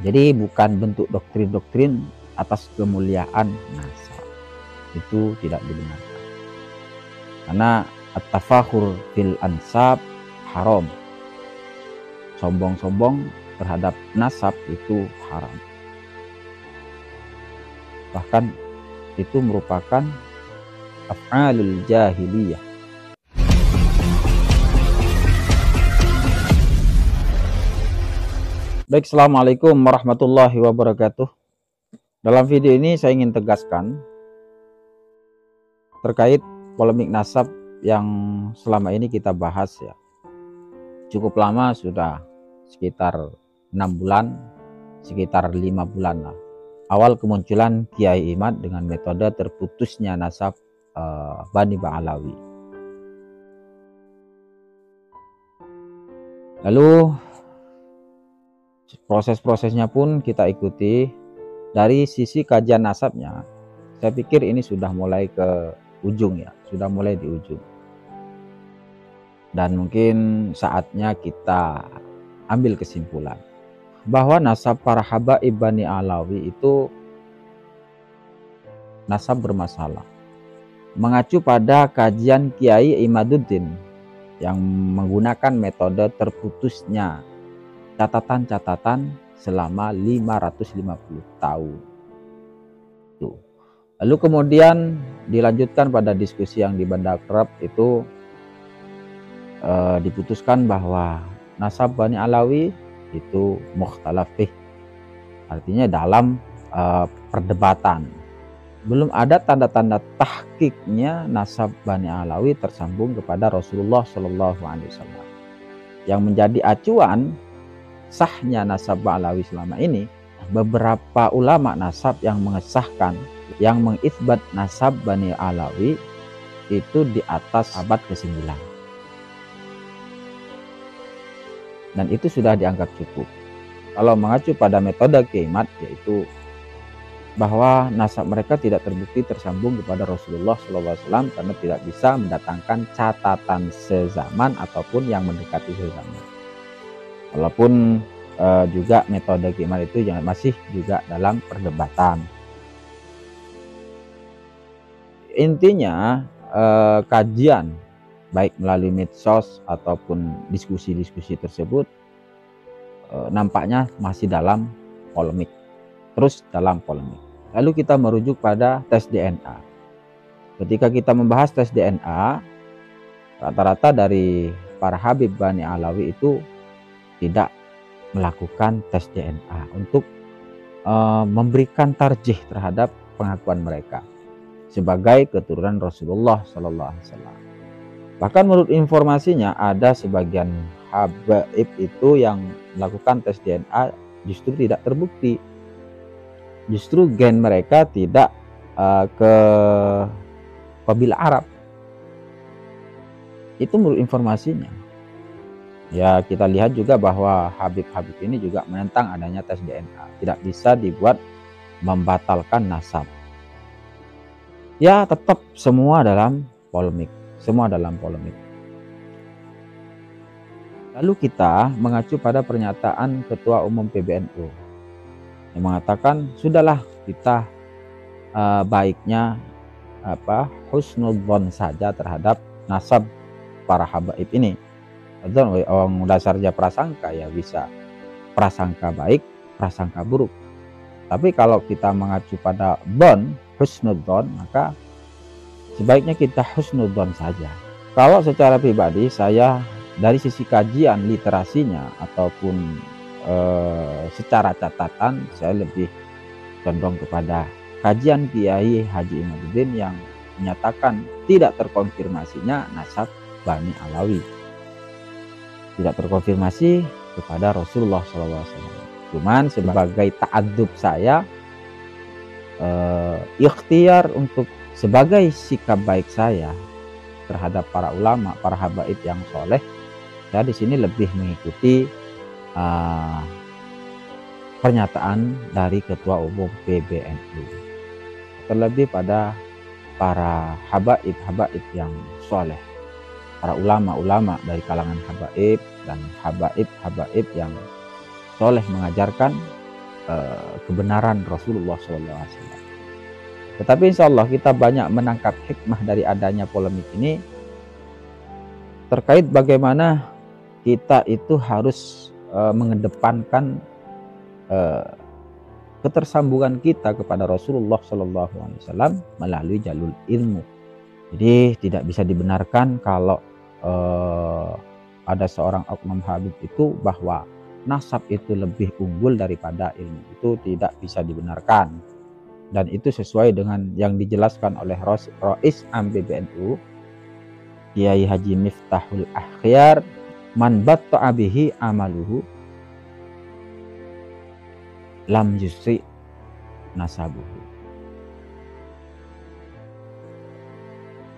Jadi bukan bentuk doktrin-doktrin atas kemuliaan nasab. Itu tidak dibenarkan. Karena at-tafakhur fil ansab haram. Sombong-sombong terhadap nasab itu haram. Bahkan itu merupakan af'alul jahiliyah. Baik, assalamualaikum warahmatullahi wabarakatuh. Dalam video ini saya ingin tegaskan terkait polemik nasab yang selama ini kita bahas ya. Cukup lama, sudah sekitar 6 bulan, sekitar 5 bulan lah. Awal kemunculan Kiai Imad dengan metode terputusnya nasab Bani Ba'alawi. Lalu proses-prosesnya pun kita ikuti. Dari sisi kajian nasabnya, saya pikir ini sudah mulai ke ujung ya, sudah mulai di ujung. Dan mungkin saatnya kita ambil kesimpulan bahwa nasab para habaib Bani Alawi itu nasab bermasalah. Mengacu pada kajian Kiai Imaduddin yang menggunakan metode terputusnya catatan-catatan selama 550 tahun. Tuh. Lalu kemudian dilanjutkan pada diskusi yang di Banda Acrab itu diputuskan bahwa nasab Bani Alawi itu mukhtalaf fih, artinya dalam perdebatan. Belum ada tanda-tanda tahqiqnya nasab Bani Alawi tersambung kepada Rasulullah SAW. Yang menjadi acuan sahnya nasab Ba'alawi selama ini, beberapa ulama nasab yang mengesahkan, yang mengisbat nasab Bani Alawi itu di atas abad ke-9. Dan itu sudah dianggap cukup. Kalau mengacu pada metode Kiaimat, yaitu bahwa nasab mereka tidak terbukti tersambung kepada Rasulullah SAW karena tidak bisa mendatangkan catatan sezaman ataupun yang mendekati sezaman. Walaupun juga metode Kiaimat itu masih juga dalam perdebatan. Intinya kajian baik melalui medsos ataupun diskusi-diskusi tersebut nampaknya masih dalam polemik, terus dalam polemik. Lalu kita merujuk pada tes DNA. Ketika kita membahas tes DNA, rata-rata dari para habib Bani Alawi itu tidak melakukan tes DNA untuk memberikan tarjih terhadap pengakuan mereka sebagai keturunan Rasulullah SAW. Bahkan menurut informasinya ada sebagian habaib itu yang melakukan tes DNA justru tidak terbukti. Justru gen mereka tidak ke kabilah Arab. Itu menurut informasinya. Ya, kita lihat juga bahwa habib-habib ini juga menentang adanya tes DNA. Tidak bisa dibuat membatalkan nasab. Ya, tetap semua dalam polemik. Semua dalam polemik. Lalu kita mengacu pada pernyataan Ketua Umum PBNU yang mengatakan, sudahlah kita baiknya husnudzon saja terhadap nasab para habaib ini. Orang dasarnya prasangka, ya bisa prasangka baik, prasangka buruk. Tapi kalau kita mengacu pada husnudzon, maka sebaiknya kita husnudzon saja. Kalau secara pribadi saya dari sisi kajian literasinya ataupun secara catatan, saya lebih condong kepada kajian Kiai Haji Imaduddin yang menyatakan tidak terkonfirmasinya nasab Bani Alawi. Tidak terkonfirmasi kepada Rasulullah SAW. Cuman sebagai ta'adub saya, ikhtiar untuk sebagai sikap baik saya terhadap para ulama, para habaib yang soleh, saya di sini lebih mengikuti pernyataan dari Ketua Umum PBNU, terlebih pada para habaib-habaib yang soleh, para ulama-ulama dari kalangan habaib dan habaib-habaib yang soleh mengajarkan kebenaran Rasulullah SAW. Tetapi insya Allah kita banyak menangkap hikmah dari adanya polemik ini terkait bagaimana kita itu harus mengedepankan ketersambungan kita kepada Rasulullah SAW melalui jalur ilmu. Jadi tidak bisa dibenarkan kalau ada seorang oknum Habib itu bahwa nasab itu lebih unggul daripada ilmu. Itu tidak bisa dibenarkan. Dan itu sesuai dengan yang dijelaskan oleh Rois Am PBNU, Kiai Haji Miftahul Akhyar, man batta'a bihi amaluhu lam yusri nasabuhu.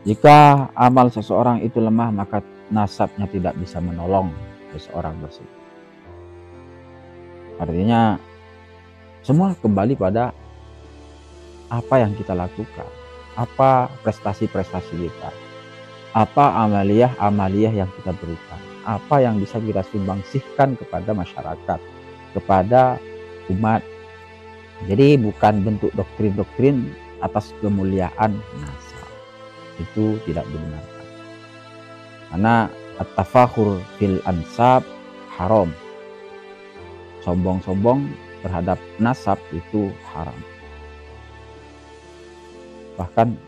Jika amal seseorang itu lemah, maka nasabnya tidak bisa menolong seseorang tersebut. Artinya semua kembali pada apa yang kita lakukan, apa prestasi-prestasi kita, apa amaliyah yang kita berikan, apa yang bisa kita sumbangsihkan kepada masyarakat, kepada umat. Jadi bukan bentuk doktrin-doktrin atas kemuliaan nasab. Itu tidak dibenarkan. Karena at-tafakhur fil ansab haram. Sombong-sombong terhadap nasab itu haram. Bahkan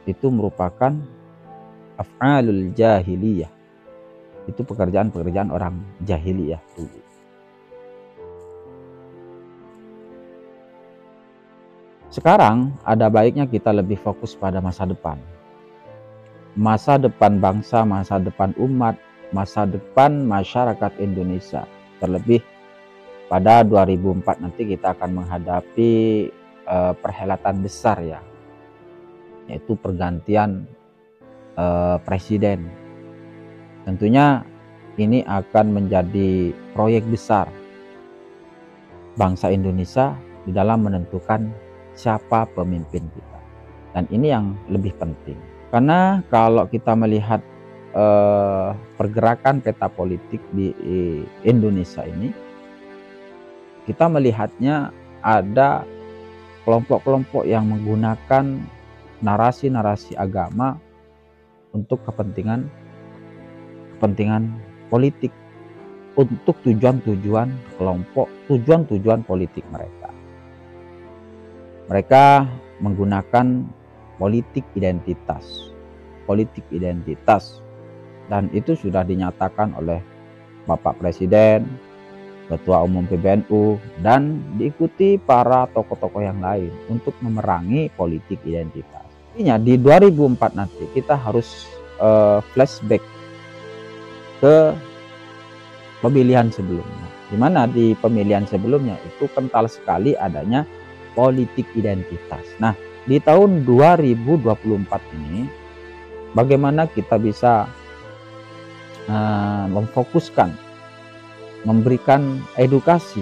itu merupakan af'alul jahiliyah. Itu pekerjaan-pekerjaan orang jahiliyah dulu. Sekarang ada baiknya kita lebih fokus pada masa depan. Masa depan bangsa, masa depan umat, masa depan masyarakat Indonesia. Terlebih pada 2004 nanti kita akan menghadapi perhelatan besar ya, yaitu pergantian presiden. Tentunya ini akan menjadi proyek besar bangsa Indonesia di dalam menentukan siapa pemimpin kita. Dan ini yang lebih penting. Karena kalau kita melihat pergerakan peta politik di Indonesia ini, kita melihatnya ada kelompok-kelompok yang menggunakan narasi-narasi agama untuk kepentingan politik, untuk tujuan-tujuan kelompok, tujuan-tujuan politik mereka. Mereka menggunakan politik identitas, dan itu sudah dinyatakan oleh Bapak Presiden, Ketua Umum PBNU, dan diikuti para tokoh-tokoh yang lain untuk memerangi politik identitas. Artinya di 2004 nanti kita harus flashback ke pemilihan sebelumnya, di mana di pemilihan sebelumnya itu kental sekali adanya politik identitas. Nah, di tahun 2024 ini bagaimana kita bisa memfokuskan, memberikan edukasi,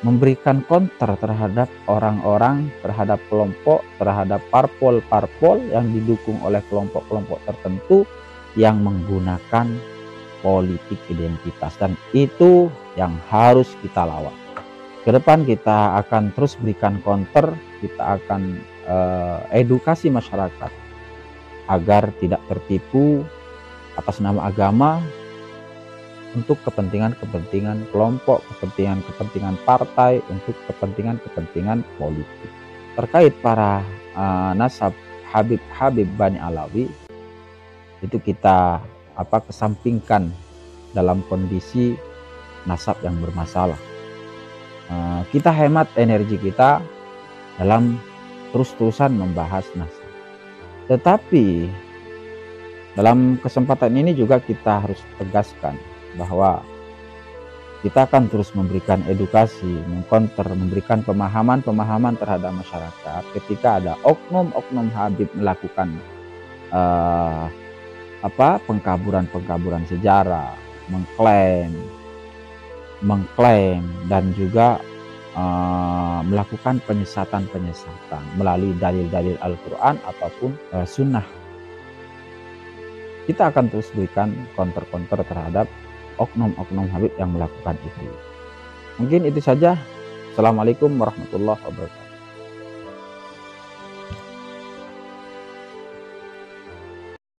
memberikan counter terhadap orang-orang, terhadap kelompok, terhadap parpol-parpol yang didukung oleh kelompok-kelompok tertentu yang menggunakan politik identitas, dan itu yang harus kita lawan. Ke depan kita akan terus berikan counter, kita akan edukasi masyarakat agar tidak tertipu atas nama agama untuk kepentingan-kepentingan kelompok, kepentingan-kepentingan partai, untuk kepentingan-kepentingan politik. Terkait para nasab Habib Bani Alawi, itu kita kesampingkan dalam kondisi nasab yang bermasalah. Kita hemat energi kita dalam terus-terusan membahas nasab. Tetapi dalam kesempatan ini juga kita harus tegaskan bahwa kita akan terus memberikan edukasi, mengkonter, memberikan pemahaman terhadap masyarakat ketika ada oknum-oknum Habib melakukan pengkaburan sejarah, mengklaim dan juga melakukan penyesatan melalui dalil-dalil Al-Quran ataupun sunnah. Kita akan terus berikan counter terhadap oknum-oknum Habib yang melakukan itu. Mungkin itu saja Assalamualaikum warahmatullahi wabarakatuh.